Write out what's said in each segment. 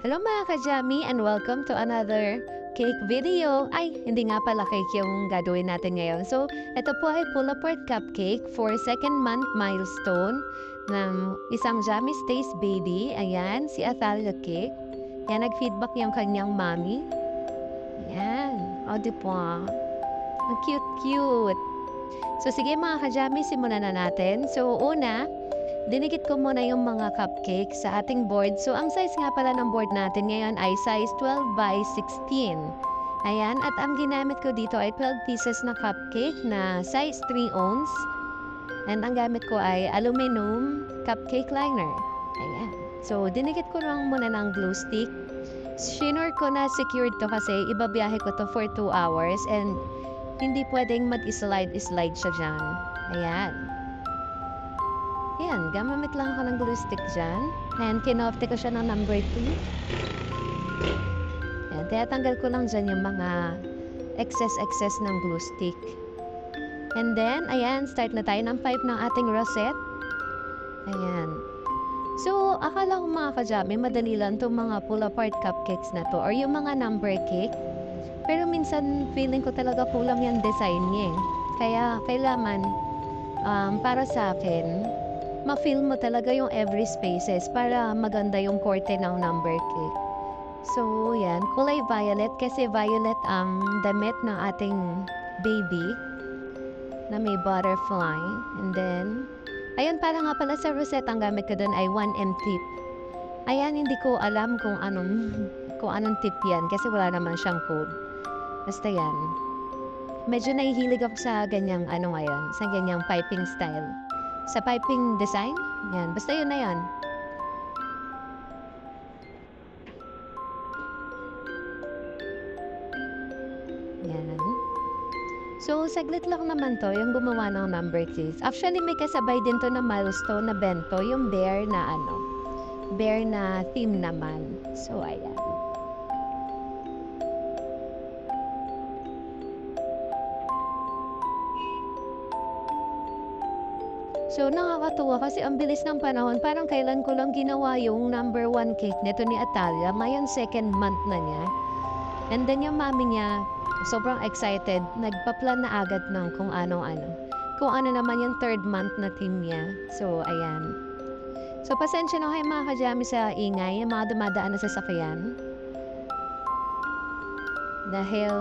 Hello mga ka-Jammy and welcome to another cake video. Ay, hindi nga pala cake yung gagawin natin ngayon. So, ito po ay pull-apart cupcake for second month milestone ng isang Jammy Stays baby. Ayan, si Athalia Cake. Yan, nag-feedback yung kanyang mommy. Ayan, o di po. Ang cute-cute. So, sige mga ka-Jammy, simulan na natin. So, una, dinikit ko muna yung mga cupcake sa ating board. So, ang size nga pala ng board natin ngayon ay size 12 by 16. Ayan, at ang ginamit ko dito ay 12 pieces na cupcake na size 3 ounce. And ang gamit ko ay aluminum cupcake liner. Ayan. So, dinikit ko lang muna ng glue stick. Shinore ko na secured to kasi ibabiyahe ko to for 2 hours and hindi pwedeng mag-slide siya dyan. Ayan. Ayan, gamamit lang ako ng glue stick dyan. And kinofte ko siya ng number 2. Ayan, tinatanggal ko lang dyan yung mga excess ng glue stick. And then, ayan, start na tayo ng pipe ng ating rosette. Ayan. So, akala ko mga ka-Jammy, madali lang itong mga pull-apart cupcakes na to or yung mga number cake. Pero minsan, feeling ko talaga kulang yung design niya eh. Kaya, kailangan, para sa akin, ma-feel mo talaga yung every spaces para maganda yung korte ng number cake. So, yan. Kulay violet kasi violet ang damit ng ating baby na may butterfly. And then, ayun, para nga pala sa rosette, ang gamit ko doon ay 1M tip. Ayan, hindi ko alam kung anong tip yan kasi wala naman siyang code. Basta yan. Medyo nahihilig ako sa ganyang ngayon, sa ganyang piping style. Sa piping design, yan. Basta yun na yan. Yan. So, saglit lang naman to, yung gumawa ng number cakes. Actually, may kasabay din to na milestone na bento, yung bear na theme naman. So, ayan. So, nakakatuwa kasi ang bilis ng panahon. Parang kailan ko lang ginawa yung number 1 cake nito ni Athalia. Ngayon, second month na niya. And then yung mami niya, sobrang excited. Nagpa-plan na agad ng kung ano-ano. Kung ano naman yung third month na team niya. So, ayan. So, pasensya na kayo mga ka-Jammy sa ingay. Yung mga dumadaan na sasakyan. Dahil,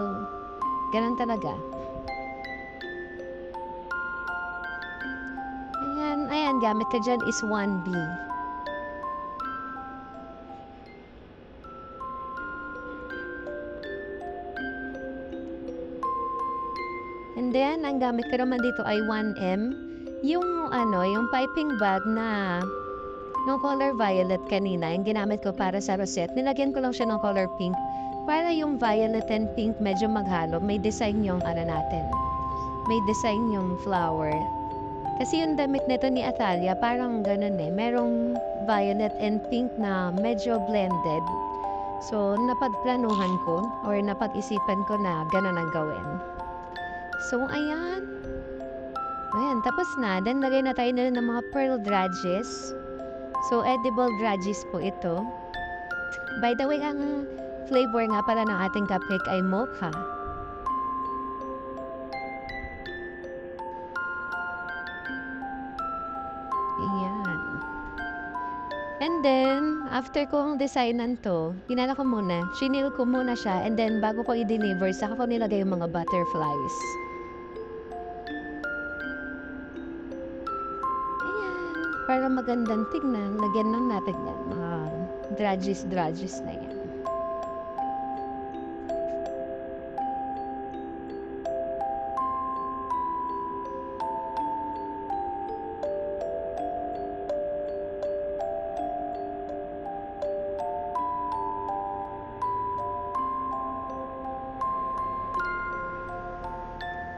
ganun talaga. Ayan, gamit ka dyan is 1B. And then, ang gamit ko naman dito ay 1M. Yung piping bag na no color violet kanina, yung ginamit ko para sa rosette, nilagyan ko lang siya ng color pink para yung violet and pink medyo maghalo. May design yung natin. May design yung flower. Kasi yung damit nito ni Athalia, parang ganun eh. Merong violet and pink na medyo blended. So, napagplanuhan ko or napag-isipan ko na ganun ang gawin. So, ayan. Ayan, tapos na. Then, lagay na tayo na ng mga pearl drudges. So, edible drudges po ito. By the way, ang flavor nga pala ng ating cupcake ay mocha. Ayan. And then, after kong designan to, pinala ko muna, chinil ko muna siya, and then bago ko i-deliver, saka ko nilagay yung mga butterflies. Ayan. Para magandang tignan, lagyan lang natin yan, mga drudges na yan.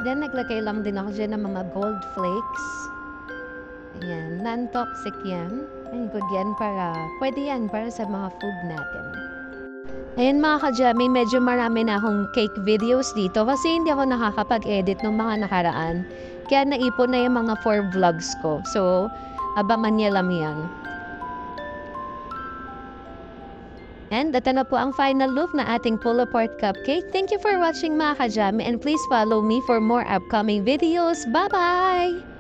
Then, naglagay lang din ako dyan ng mga gold flakes. Ayan, non-toxic yan. Ayan, good yan pwede yan para sa mga food natin. Ayan mga ka-Jammy, medyo marami na akong cake videos dito kasi hindi ako nakakapag-edit ng mga nakaraan. Kaya naipon na yung mga 4 vlogs ko. So, abangan niya lang yan. And ito na po ang final look na ating pull apart cupcake. Thank you for watching mga kajami, and please follow me for more upcoming videos. Bye-bye!